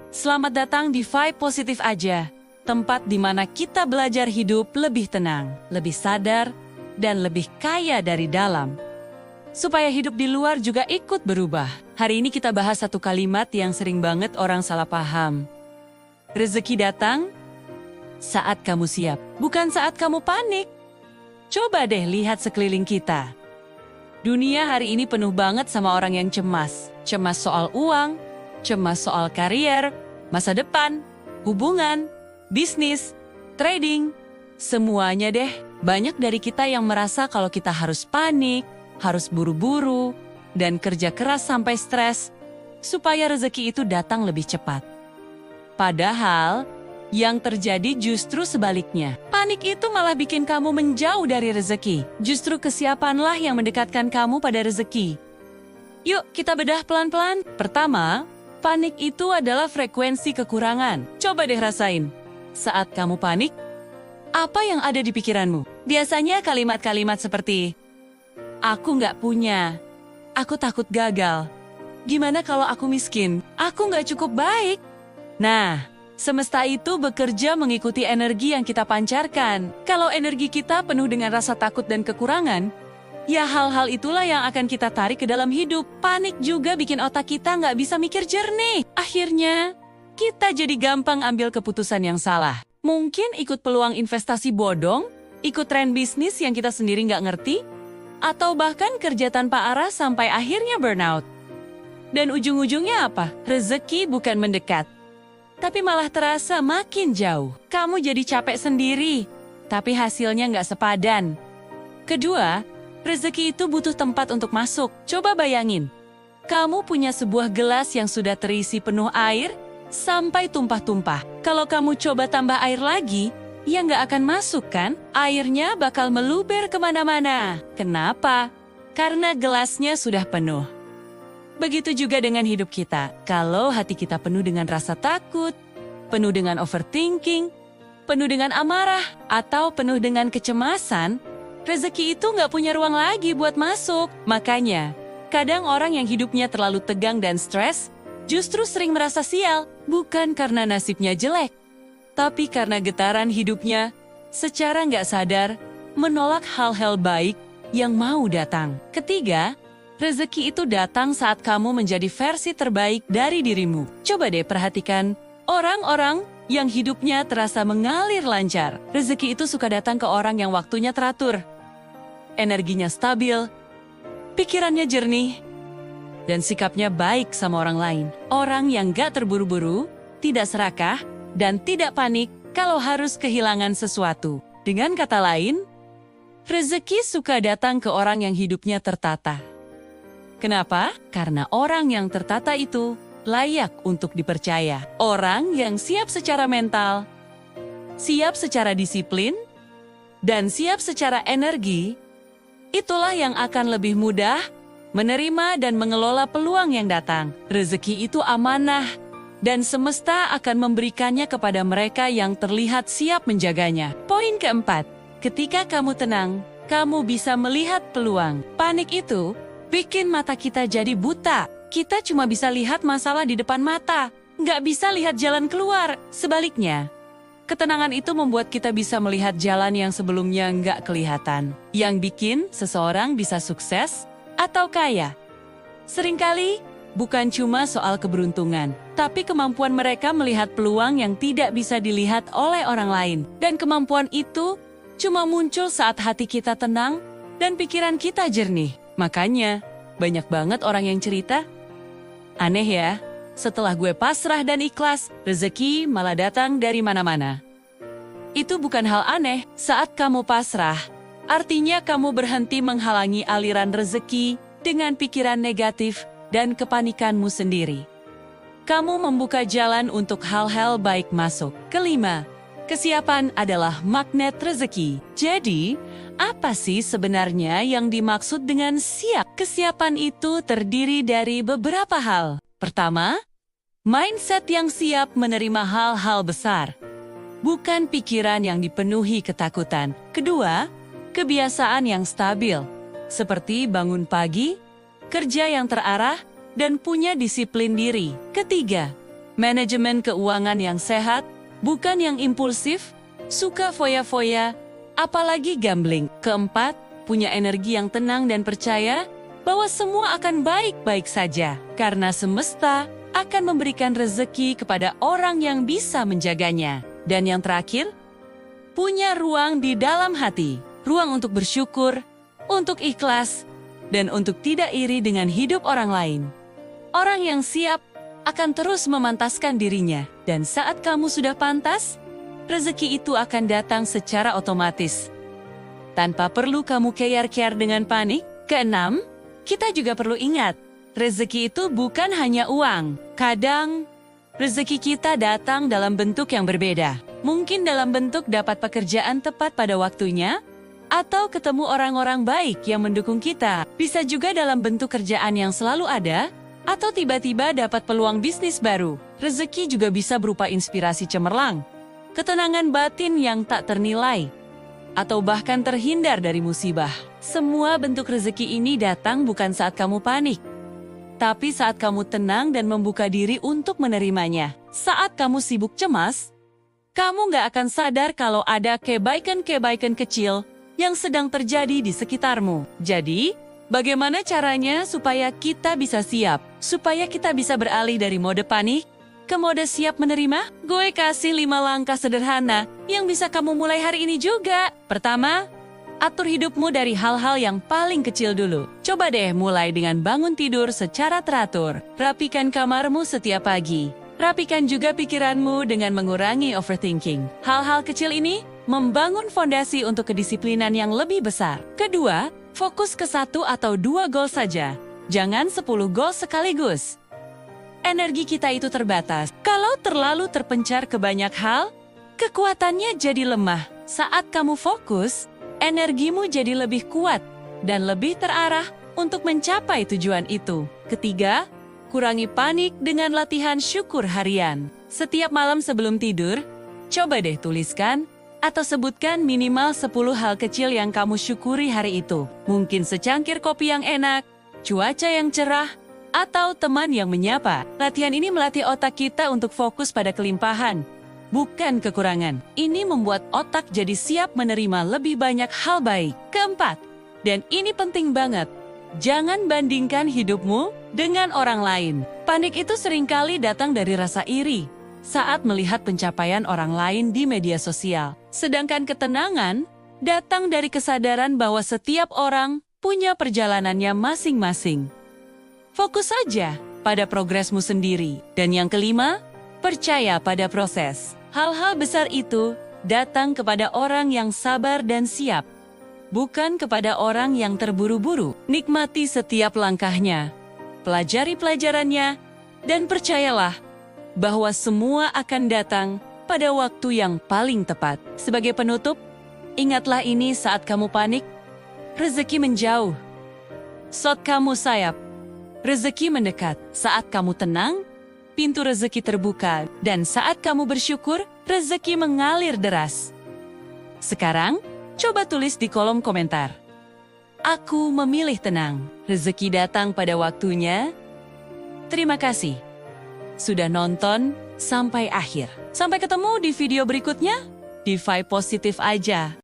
Selamat datang di Vibe Positif Aja, tempat di mana kita belajar hidup lebih tenang, lebih sadar, dan lebih kaya dari dalam. Supaya hidup di luar juga ikut berubah. Hari ini kita bahas satu kalimat yang sering banget orang salah paham. Rezeki datang saat kamu siap, bukan saat kamu panik. Coba deh lihat sekeliling kita. Dunia hari ini penuh banget sama orang yang cemas. Cemas soal uang, cemas soal karier, masa depan, hubungan, bisnis, trading, semuanya deh. Banyak dari kita yang merasa kalau kita harus panik, harus buru-buru, dan kerja keras sampai stres, supaya rezeki itu datang lebih cepat. Padahal, yang terjadi justru sebaliknya. Panik itu malah bikin kamu menjauh dari rezeki. Justru kesiapanlah yang mendekatkan kamu pada rezeki. Yuk, kita bedah pelan-pelan. Pertama, panik itu adalah frekuensi kekurangan. Coba deh rasain. Saat kamu panik, apa yang ada di pikiranmu? Biasanya kalimat-kalimat seperti, aku nggak punya, aku takut gagal. Gimana kalau aku miskin? Aku nggak cukup baik. Nah, semesta itu bekerja mengikuti energi yang kita pancarkan. Kalau energi kita penuh dengan rasa takut dan kekurangan, ya hal-hal itulah yang akan kita tarik ke dalam hidup. Panik juga bikin otak kita nggak bisa mikir jernih. Akhirnya, kita jadi gampang ambil keputusan yang salah. Mungkin ikut peluang investasi bodong, ikut tren bisnis yang kita sendiri nggak ngerti, atau bahkan kerja tanpa arah sampai akhirnya burnout. Dan ujung-ujungnya apa? Rezeki bukan mendekat, tapi malah terasa makin jauh. Kamu jadi capek sendiri, tapi hasilnya nggak sepadan. Kedua, rezeki itu butuh tempat untuk masuk. Coba bayangin, kamu punya sebuah gelas yang sudah terisi penuh air sampai tumpah-tumpah. Kalau kamu coba tambah air lagi, ya nggak akan masuk kan? Airnya bakal meluber kemana-mana. Kenapa? Karena gelasnya sudah penuh. Begitu juga dengan hidup kita. Kalau hati kita penuh dengan rasa takut, penuh dengan overthinking, penuh dengan amarah, atau penuh dengan kecemasan, rezeki itu nggak punya ruang lagi buat masuk. Makanya, kadang orang yang hidupnya terlalu tegang dan stres, justru sering merasa sial, bukan karena nasibnya jelek, tapi karena getaran hidupnya secara nggak sadar menolak hal-hal baik yang mau datang. Ketiga, rezeki itu datang saat kamu menjadi versi terbaik dari dirimu. Coba deh perhatikan orang-orang yang hidupnya terasa mengalir lancar. Rezeki itu suka datang ke orang yang waktunya teratur, energinya stabil, pikirannya jernih, dan sikapnya baik sama orang lain. Orang yang gak terburu-buru, tidak serakah, dan tidak panik kalau harus kehilangan sesuatu. Dengan kata lain, rezeki suka datang ke orang yang hidupnya tertata. Kenapa? Karena orang yang tertata itu layak untuk dipercaya. Orang yang siap secara mental, siap secara disiplin, dan siap secara energi, itulah yang akan lebih mudah menerima dan mengelola peluang yang datang. Rezeki itu amanah, dan semesta akan memberikannya kepada mereka yang terlihat siap menjaganya. Poin keempat, ketika kamu tenang, kamu bisa melihat peluang. Panik itu bikin mata kita jadi buta. Kita cuma bisa lihat masalah di depan mata, nggak bisa lihat jalan keluar. Sebaliknya, ketenangan itu membuat kita bisa melihat jalan yang sebelumnya nggak kelihatan, yang bikin seseorang bisa sukses atau kaya. Seringkali, bukan cuma soal keberuntungan, tapi kemampuan mereka melihat peluang yang tidak bisa dilihat oleh orang lain. Dan kemampuan itu cuma muncul saat hati kita tenang dan pikiran kita jernih. Makanya, banyak banget orang yang cerita, aneh ya, setelah gue pasrah dan ikhlas, rezeki malah datang dari mana-mana. Itu bukan hal aneh. Saat kamu pasrah, artinya kamu berhenti menghalangi aliran rezeki dengan pikiran negatif dan kepanikanmu sendiri. Kamu membuka jalan untuk hal-hal baik masuk. Kelima, kesiapan adalah magnet rezeki. Jadi, apa sih sebenarnya yang dimaksud dengan siap? Kesiapan itu terdiri dari beberapa hal. Pertama, mindset yang siap menerima hal-hal besar, bukan pikiran yang dipenuhi ketakutan. Kedua, kebiasaan yang stabil, seperti bangun pagi, kerja yang terarah, dan punya disiplin diri. Ketiga, Manajemen keuangan yang sehat, bukan yang impulsif, suka foya-foya, apalagi gambling. Keempat, punya energi yang tenang dan percaya bahwa semua akan baik-baik saja. Karena semesta akan memberikan rezeki kepada orang yang bisa menjaganya. Dan yang terakhir, punya ruang di dalam hati. Ruang untuk bersyukur, untuk ikhlas, dan untuk tidak iri dengan hidup orang lain. Orang yang siap akan terus memantaskan dirinya. Dan saat kamu sudah pantas, rezeki itu akan datang secara otomatis. Tanpa perlu kamu kear-kear dengan panik. Keenam, kita juga perlu ingat, rezeki itu bukan hanya uang. Kadang, rezeki kita datang dalam bentuk yang berbeda. Mungkin dalam bentuk dapat pekerjaan tepat pada waktunya, atau ketemu orang-orang baik yang mendukung kita. Bisa juga dalam bentuk kerjaan yang selalu ada, atau tiba-tiba dapat peluang bisnis baru. Rezeki juga bisa berupa inspirasi cemerlang, ketenangan batin yang tak ternilai, atau bahkan terhindar dari musibah. Semua bentuk rezeki ini datang bukan saat kamu panik, tapi saat kamu tenang dan membuka diri untuk menerimanya. Saat kamu sibuk cemas, kamu nggak akan sadar kalau ada kebaikan-kebaikan kecil yang sedang terjadi di sekitarmu. Jadi, bagaimana caranya supaya kita bisa siap? Supaya kita bisa beralih dari mode panik ke mode siap menerima? Gue kasih 5 langkah sederhana yang bisa kamu mulai hari ini juga. Pertama, atur hidupmu dari hal-hal yang paling kecil dulu. Coba deh mulai dengan bangun tidur secara teratur. Rapikan kamarmu setiap pagi. Rapikan juga pikiranmu dengan mengurangi overthinking. Hal-hal kecil ini membangun fondasi untuk kedisiplinan yang lebih besar. Kedua, fokus ke 1 atau 2 goal saja. Jangan 10 goal sekaligus. Energi kita itu terbatas. Kalau terlalu terpencar ke banyak hal, kekuatannya jadi lemah. Saat kamu fokus, energimu jadi lebih kuat dan lebih terarah untuk mencapai tujuan itu. Ketiga, kurangi panik dengan latihan syukur harian. Setiap malam sebelum tidur, coba deh tuliskan atau sebutkan minimal 10 hal kecil yang kamu syukuri hari itu. Mungkin secangkir kopi yang enak, cuaca yang cerah, atau teman yang menyapa. Latihan ini melatih otak kita untuk fokus pada kelimpahan, bukan kekurangan. Ini membuat otak jadi siap menerima lebih banyak hal baik. Keempat, dan ini penting banget, jangan bandingkan hidupmu dengan orang lain. Panik itu seringkali datang dari rasa iri saat melihat pencapaian orang lain di media sosial. Sedangkan ketenangan datang dari kesadaran bahwa setiap orang punya perjalanannya masing-masing. Fokus saja pada progresmu sendiri. Dan yang kelima, percaya pada proses. Hal-hal besar itu datang kepada orang yang sabar dan siap, bukan kepada orang yang terburu-buru. Nikmati setiap langkahnya, pelajari pelajarannya, dan percayalah bahwa semua akan datang pada waktu yang paling tepat. Sebagai penutup, ingatlah ini: saat kamu panik, rezeki menjauh. Saat kamu sayap, rezeki mendekat. Saat kamu tenang, pintu rezeki terbuka. Dan saat kamu bersyukur, rezeki mengalir deras. Sekarang, coba tulis di kolom komentar. Aku memilih tenang. Rezeki datang pada waktunya. Terima kasih sudah nonton sampai akhir. Sampai ketemu di video berikutnya. Di Vibe Positif aja.